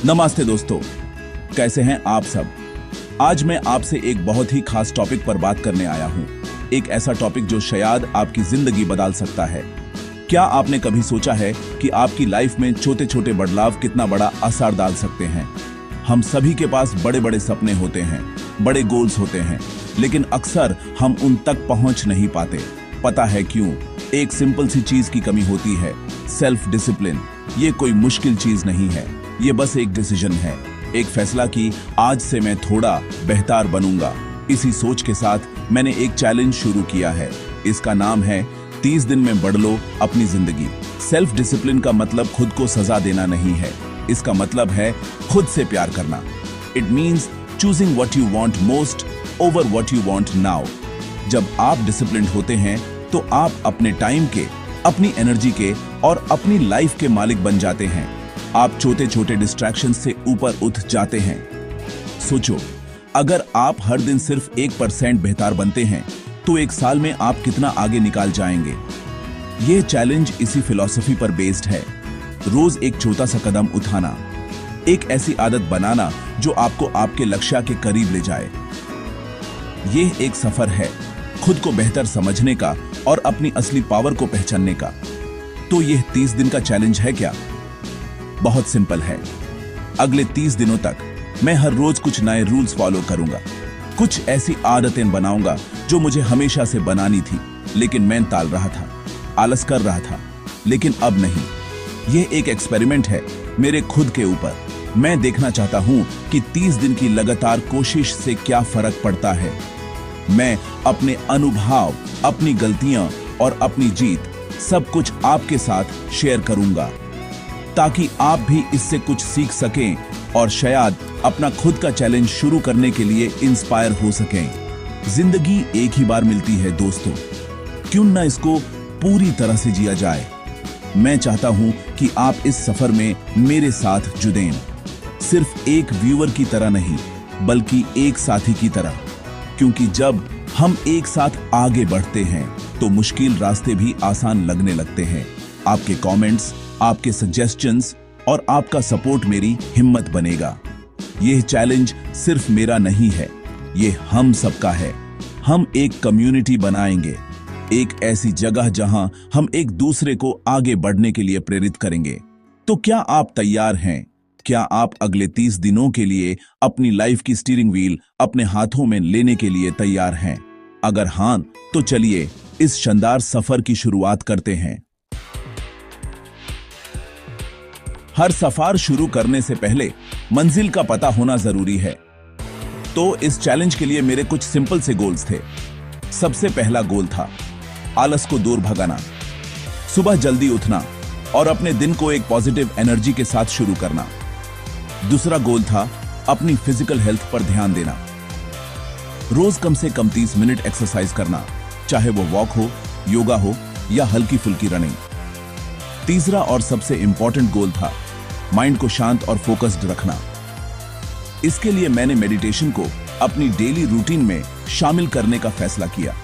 नमस्ते दोस्तों, कैसे हैं आप सब। आज मैं आपसे एक बहुत ही खास टॉपिक पर बात करने आया हूं। एक ऐसा टॉपिक जो शायद आपकी जिंदगी बदल सकता है। क्या आपने कभी सोचा है कि आपकी लाइफ में छोटे छोटे बदलाव कितना बड़ा असर डाल सकते हैं। हम सभी के पास बड़े बड़े सपने होते हैं, बड़े गोल्स होते हैं, लेकिन अक्सर हम उन तक पहुंच नहीं पाते। पता है क्यों? एक सिंपल सी चीज की कमी होती है, सेल्फ डिसिप्लिन। ये कोई मुश्किल चीज नहीं है, ये बस एक डिसीजन है, एक फैसला कि आज से मैं थोड़ा बेहतर बनूंगा। इसी सोच के साथ मैंने एक चैलेंज शुरू किया है। इसका नाम है 30 दिन में बदलो अपनी जिंदगी। सेल्फ डिसिप्लिन का मतलब खुद को सजा देना नहीं है, इसका मतलब है खुद से प्यार करना। It means choosing what you want most over what you want now. जब आप डिसिप्लिन्ड होते हैं तो आप अपने टाइम के, अपनी एनर्जी के और अपनी लाइफ के मालिक बन जाते हैं। आप छोटे छोटे डिस्ट्रैक्शन से ऊपर उठ जाते हैं। सोचो, अगर आप हर दिन सिर्फ 1% बेहतर बनते हैं तो एक साल में आप कितना आगे निकाल जाएंगे। यह चैलेंज इसी फिलॉसफी पर बेस्ड है। रोज एक छोटा सा कदम उठाना, एक ऐसी आदत बनाना जो आपको आपके लक्ष्य के करीब ले जाए। यह एक सफर है खुद को बेहतर समझने का और अपनी असली पावर को पहचानने का। तो यह 30 दिन का चैलेंज है क्या? बहुत सिंपल है। अगले 30 दिनों तक मैं हर रोज कुछ नए रूल्स फॉलो करूंगा। कुछ ऐसी आदतें बनाऊंगा जो मुझे हमेशा से बनानी थी, लेकिन मैं टाल रहा था, आलस कर रहा था। लेकिन अब नहीं। यह एक एक्सपेरिमेंट है मेरे खुद के ऊपर। मैं देखना चाहता हूं कि 30 दिन की लगातार कोशिश से क्या फर्क पड़ता है। मैं अपने अनुभव, अपनी गलतियां और अपनी जीत सब कुछ आपके साथ शेयर करूंगा, ताकि आप भी इससे कुछ सीख सकें और शायद अपना खुद का चैलेंज शुरू करने के लिए इंस्पायर हो सकें। जिंदगी एक ही बार मिलती है दोस्तों, क्यों ना इसको पूरी तरह से जिया जाए। मैं चाहता हूं कि आप इस सफर में मेरे साथ जुड़ें, सिर्फ एक व्यूअर की तरह नहीं, बल्कि एक साथी की तरह। क्योंकि जब हम एक साथ आगे बढ़ते हैं तो मुश्किल रास्ते भी आसान लगने लगते हैं। आपके कमेंट्स, आपके सजेशंस और आपका सपोर्ट मेरी हिम्मत बनेगा। यह चैलेंज सिर्फ मेरा नहीं है, यह हम सबका है। हम एक कम्युनिटी बनाएंगे, एक ऐसी जगह जहां हम एक दूसरे को आगे बढ़ने के लिए प्रेरित करेंगे। तो क्या आप तैयार हैं? क्या आप अगले 30 दिनों के लिए अपनी लाइफ की स्टीयरिंग व्हील अपने हाथों में लेने के लिए तैयार हैं? अगर हां, तो चलिए इस शानदार सफर की शुरुआत करते हैं। हर सफर शुरू करने से पहले मंजिल का पता होना जरूरी है। तो इस चैलेंज के लिए मेरे कुछ सिंपल से गोल्स थे। सबसे पहला गोल था आलस को दूर भगाना, सुबह जल्दी उठना और अपने दिन को एक पॉजिटिव एनर्जी के साथ शुरू करना। दूसरा गोल था अपनी फिजिकल हेल्थ पर ध्यान देना, रोज कम से कम 30 मिनट एक्सरसाइज करना, चाहे वो वॉक हो, योगा हो या हल्की फुल्की रनिंग। तीसरा और सबसे इंपॉर्टेंट गोल था माइंड को शांत और फोकस्ड रखना। इसके लिए मैंने मेडिटेशन को अपनी डेली रूटीन में शामिल करने का फैसला किया।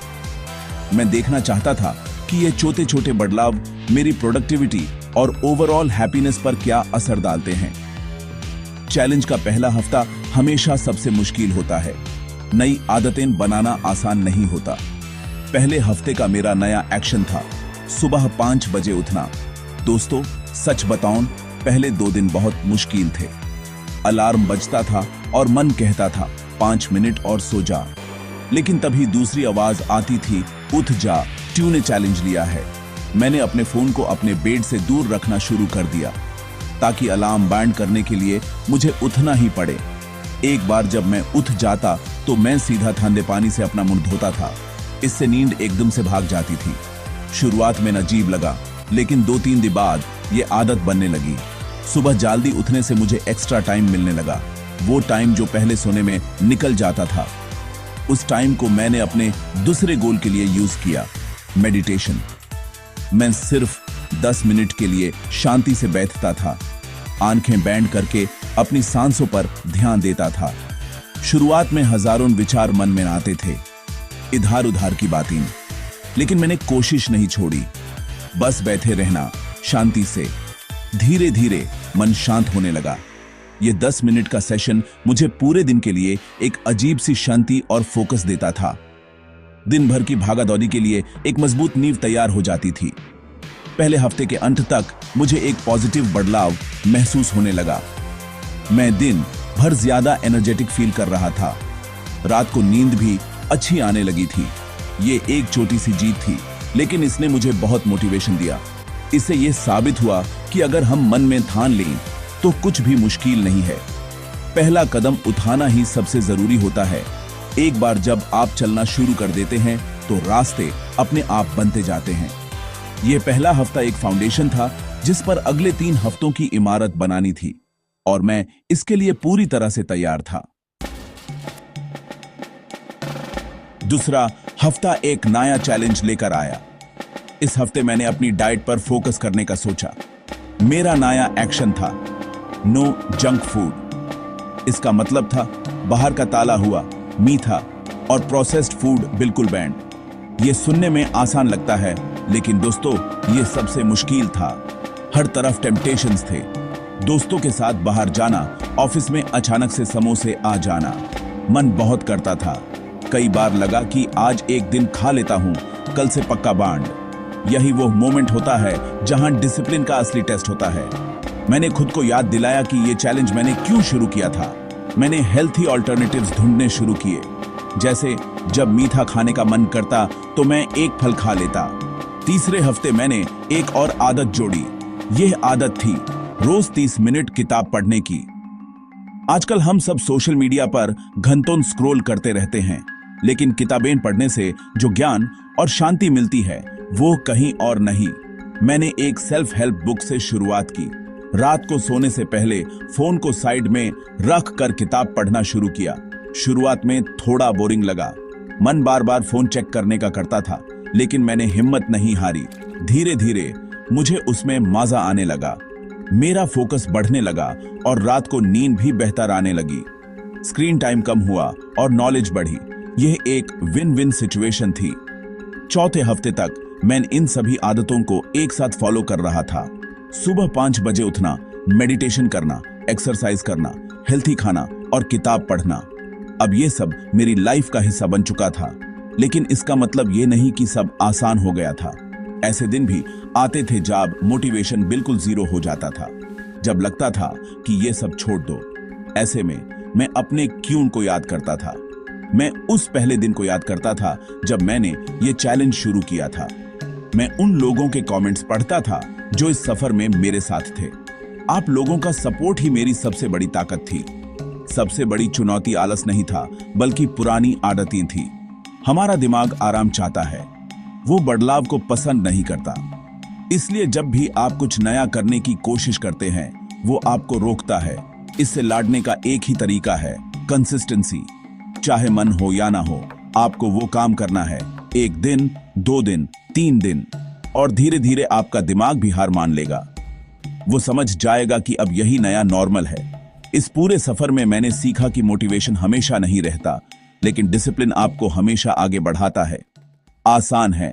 मैं देखना चाहता था कि ये छोटे छोटे बदलाव मेरी प्रोडक्टिविटी और ओवरऑल हैप्पीनेस पर क्या असर डालते हैं। चैलेंज का पहला हफ्ता हमेशा सबसे मुश्किल होता है। नई आदतें बनाना आसान नहीं होता। पहले हफ्ते का मेरा नया एक्शन था सुबह 5 बजे उठना। दोस्तों, सच बताऊं, पहले 2 दिन बहुत मुश्किल थे। अलार्म बजता था और मन कहता था 5 मिनट और सो जा। लेकिन तभी दूसरी आवाज आती थी, उठ जा, तूने चैलेंज लिया है। मैंने अपने फोन को अपने बेड से दूर रखना शुरू कर दिया, ताकि अलार्म बैंड करने के लिए मुझे उठना ही पड़े। एक बार जब मैं उठ जाता तो मैं सीधा ठंडे पानी से अपना मुंह धोता था। इससे नींद एकदम से भाग जाती थी। शुरुआत में अजीब लगा, लेकिन 2-3 दिन बाद ये आदत बनने लगी। सुबह जल्दी उठने से मुझे एक्स्ट्रा टाइम मिलने लगा। वो टाइम जो पहले सोने में निकल जाता था, उस टाइम को मैंने अपने दूसरे गोल के लिए यूज किया, मेडिटेशन। मैं सिर्फ 10 मिनट के लिए शांति से बैठता था, आंखें बंद करके अपनी सांसों पर ध्यान देता था। शुरुआत में हजारों विचार मन में आते थे, इधर उधर की बातें, लेकिन मैंने कोशिश नहीं छोड़ी। बस बैठे रहना शांति से। धीरे धीरे मन शांत होने लगा। ये 10 मिनट का सेशन मुझे पूरे दिन के लिए एक अजीब सी शांति और फोकस देता था। दिन भर की भागादौड़ी के लिए एक मजबूत नींव तैयार हो जाती थी। पहले हफ्ते के अंत तक मुझे एक पॉजिटिव बदलाव महसूस होने लगा। मैं दिन भर ज्यादा एनर्जेटिक फील कर रहा था। रात को नींद भी अच्छी आने लगी थी। ये एक छोटी सी जीत थी, लेकिन इसने मुझे बहुत मोटिवेशन दिया। इससे ये साबित हुआ कि अगर हम मन में ठान लें तो कुछ भी मुश्किल नहीं है। पहला कदम उठाना ही सबसे जरूरी होता है। एक बार जब आप चलना शुरू कर देते हैं तो रास्ते अपने आप बनते जाते हैं। यह पहला हफ्ता एक फाउंडेशन था जिस पर अगले 3 हफ्तों की इमारत बनानी थी, और मैं इसके लिए पूरी तरह से तैयार था। दूसरा हफ्ता एक नया चैलेंज लेकर आया। इस हफ्ते मैंने अपनी डाइट पर फोकस करने का सोचा। मेरा नया एक्शन था नो जंक फूड। इसका मतलब था बाहर का ताला हुआ, मीठा और प्रोसेस्ड फूड बिल्कुल बैंड। यह सुनने में आसान लगता है, लेकिन दोस्तों यह सबसे मुश्किल था। हर तरफ टेम्पटेशंस थे। दोस्तों के साथ बाहर जाना, ऑफिस में अचानक से समोसे आ जाना, मन बहुत करता था। कई बार लगा कि आज एक दिन खा लेता हूं, कल से पक्का बांड। यही वो मोमेंट होता है जहां डिसिप्लिन का असली टेस्ट होता है। मैंने खुद को याद दिलाया कि ये चैलेंज मैंने क्यों शुरू किया था। मैंने हेल्थी ऑल्टरनेटिव्स ढूंढने शुरू किए। जैसे जब मीठा खाने का मन करता तो मैं एक फल खा लेता। तीसरे हफ्ते मैंने एक और आदत जोड़ी। यह आदत थी रोज 30 मिनट किताब पढ़ने की। आजकल हम सब सोशल मीडिया पर घंटों स्क्रॉल करते रहते हैं, लेकिन किताबें पढ़ने से जो ज्ञान और शांति मिलती है वो कहीं और नहीं। मैंने एक सेल्फ हेल्प बुक से शुरुआत की। रात को सोने से पहले फोन को साइड में रख कर किताब पढ़ना शुरू किया। शुरुआत में थोड़ा बोरिंग लगा, मन बार बार फोन चेक करने का करता था, लेकिन मैंने हिम्मत नहीं हारी। धीरे धीरे मुझे उसमें मजा आने लगा। मेरा फोकस बढ़ने लगा और रात को नींद भी बेहतर आने लगी। स्क्रीन टाइम कम हुआ और नॉलेज बढ़ी। यह एक विन विन सिचुएशन थी। चौथे हफ्ते तक मैं इन सभी आदतों को एक साथ फॉलो कर रहा था। सुबह 5 बजे उठना, मेडिटेशन करना, एक्सरसाइज करना, हेल्थी खाना और किताब पढ़ना। अब ये सब मेरी लाइफ का हिस्सा बन चुका था। लेकिन इसका मतलब ये नहीं कि सब आसान हो गया था। ऐसे दिन भी आते थे जब मोटिवेशन बिल्कुल जीरो हो जाता था, जब लगता था कि ये सब छोड़ दो। ऐसे में मैं अपने क्यों को याद करता था। मैं उस पहले दिन को याद करता था जब मैंने ये चैलेंज शुरू किया था। मैं उन लोगों के कमेंट्स पढ़ता था जो इस सफर में मेरे साथ थे। आप लोगों का सपोर्ट ही मेरी सबसे बड़ी ताकत थी। सबसे बड़ी चुनौती आलस नहीं था, बल्कि पुरानी आदतें थी। हमारा दिमाग आराम चाहता है, वो बदलाव को पसंद नहीं करता। इसलिए जब भी आप कुछ नया करने की कोशिश करते हैं, वो आपको रोकता है। इससे लड़ने का एक ही तरीका है, कंसिस्टेंसी। चाहे मन हो या ना हो, आपको वो काम करना है। 1 दिन, 2 दिन, 3 दिन, और धीरे धीरे आपका दिमाग भी हार मान लेगा। वो समझ जाएगा कि अब यही नया नॉर्मल है। इस पूरे सफर में मैंने सीखा कि मोटिवेशन हमेशा नहीं रहता, लेकिन डिसिप्लिन आपको हमेशा आगे बढ़ाता है। आसान है।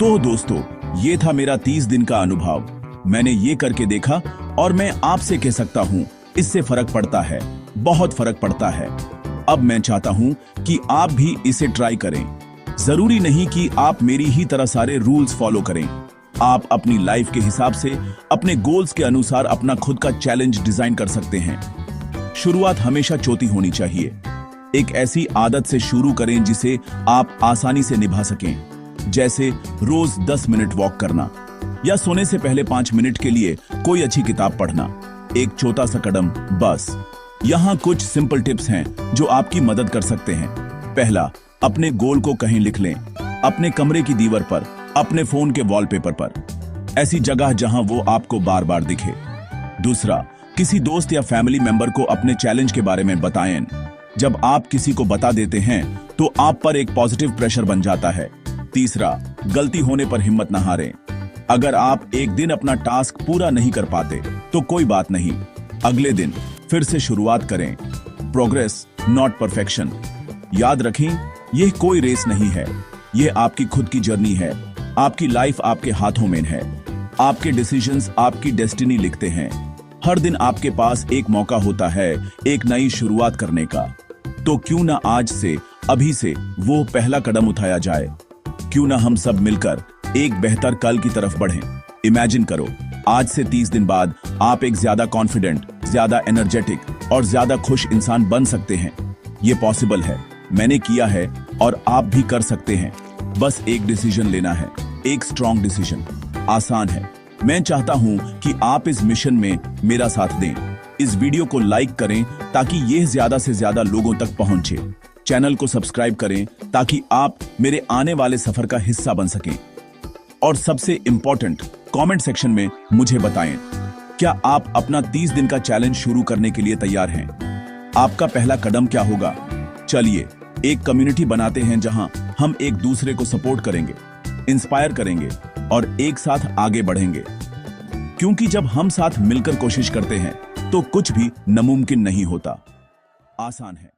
तो दोस्तों, ये था मेरा 30 दिन का अनुभव। मैंने ये करके देखा और मैं आपसे कह सकता हूं, इससे फर्क पड़ता है, बहुत फर्क पड़ता है। अब मैं चाहता हूं कि आप भी इसे ट्राई करें। जरूरी नहीं कि आप मेरी ही तरह सारे रूल्स फॉलो करें। आप अपनी लाइफ के हिसाब से, अपने गोल्स के अनुसार अपना खुद का चैलेंज डिजाइन कर सकते हैं। शुरुआत हमेशा छोटी होनी चाहिए। एक ऐसी आदत से शुरू करें जिसे आप आसानी से निभा सकें, जैसे रोज 10 मिनट वॉक करना या सोने से पहले 5 मिनट के लिए कोई अच्छी किताब पढ़ना। एक छोटा सा कदम बस। यहाँ कुछ सिंपल टिप्स हैं जो आपकी मदद कर सकते हैं। पहला, अपने गोल को कहीं लिख लें, अपने कमरे की दीवार पर, अपने फोन के वॉलपेपर पर, ऐसी जगह जहां वो आपको बार बार दिखे। दूसरा, किसी दोस्त या फैमिली मेंबर को अपने चैलेंज के बारे में बताएं। जब आप किसी को बता देते हैं तो आप पर एक पॉजिटिव प्रेशर बन जाता है। तीसरा, गलती होने पर हिम्मत न हारें। अगर आप एक दिन अपना टास्क पूरा नहीं कर पाते तो कोई बात नहीं, अगले दिन फिर से शुरुआत करें। Progress not perfection. याद रखें, यह कोई रेस नहीं है, यह आपकी खुद की जर्नी है। आपकी लाइफ आपके हाथों में है। आपके डिसीजंस आपकी डेस्टिनी लिखते हैं। हर दिन आपके पास एक मौका होता है एक नई शुरुआत करने का। तो क्यों ना आज से, अभी से वो पहला कदम उठाया जाए। क्यों ना हम सब मिलकर एक बेहतर कल की तरफ बढ़ें। इमेजिन करो, आज से 30 दिन बाद आप एक ज्यादा कॉन्फिडेंट, ज्यादा एनर्जेटिक और ज्यादा खुश इंसान बन सकते हैं। ये पॉसिबल है, मैंने किया है और आप भी कर सकते हैं। बस एक डिसीजन लेना है, एक स्ट्रॉन्ग डिसीजन। आसान है। मैं चाहता हूं कि आप इस मिशन में मेरा साथ दें। इस वीडियो को लाइक करें ताकि यह ज्यादा से ज्यादा लोगों तक पहुंचे। चैनल को सब्सक्राइब करें ताकि आप मेरे आने वाले सफर का हिस्सा बन सकें। और सबसे इंपॉर्टेंट, कमेंट सेक्शन में मुझे बताएं, क्या आप अपना 30 दिन का चैलेंज शुरू करने के लिए तैयार हैं? आपका पहला कदम क्या होगा? चलिए एक कम्युनिटी बनाते हैं जहां हम एक दूसरे को सपोर्ट करेंगे, इंस्पायर करेंगे और एक साथ आगे बढ़ेंगे। क्योंकि जब हम साथ मिलकर कोशिश करते हैं तो कुछ भी नामुमकिन नहीं होता। आसान है।